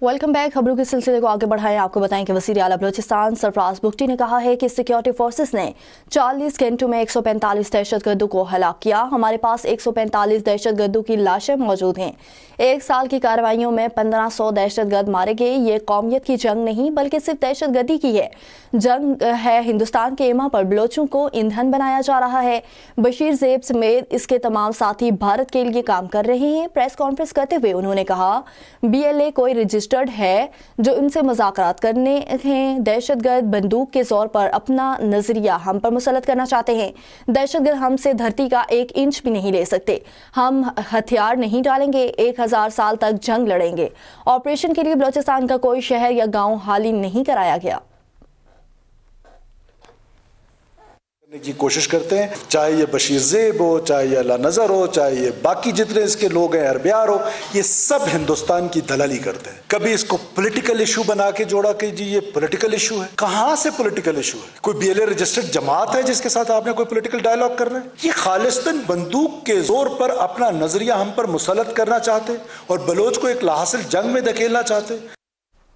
Welcome back. खबरों के सिलसिले को आगे बढ़ाएं। आपको बताएं कि वज़ीर आला बलोचिस्तान सरफराज बुगटी ने कहा है कि सिक्योरिटी फोर्सेस ने 40 घंटों में 145 दहशतगर्दों को हलाक किया। हमारे पास 145 दहशतगर्दों की लाशें मौजूद हैं। एक साल की कार्रवाइयों में 1500 दहशतगर्द मारे गए। ये कौमियत की जंग नहीं बल्कि सिर्फ दहशतगर्दी की है जंग है। हिंदुस्तान के इमा पर बलोचों को ईंधन बनाया जा रहा है। बशीर ज़ेब समेत इसके तमाम साथी भारत के लिए काम कर रहे हैं। प्रेस कॉन्फ्रेंस करते हुए उन्होंने कहा, BLA कोई रजिस्टर्ड है जो इनसे मुज़ाकरात करने हैं। दहशतगर्द बंदूक के जोर पर अपना नजरिया हम पर मुसलत करना चाहते हैं। दहशतगर्द हमसे धरती का 1 इंच भी नहीं ले सकते। हम हथियार नहीं डालेंगे, 1000 साल तक जंग लड़ेंगे। ऑपरेशन के लिए बलोचिस्तान का कोई शहर या गांव खाली नहीं कराया गया की कोशिश करते हैं, चाहे ये बशीर ज़ेब हो, चाहे ये अला नज़र हो, चाहे ये बाकी जितने इसके लोग हैं, अरबियार हो, ये सब हिंदुस्तान की दलाली करते हैं। कभी इसको पॉलिटिकल इशू बना के जोड़ा कि जी ये पॉलिटिकल इशू है। कहां से पॉलिटिकल इशू है? कोई BLA रजिस्टर्ड जमात है जिसके साथ आपने कोई पॉलिटिकल डायलॉग कर रहे हैं? ये खालिस्तन बंदूक के जोर पर अपना नजरिया हम पर मुसलत करना चाहते और बलोच को एक लाहासिल जंग में धकेलना चाहते।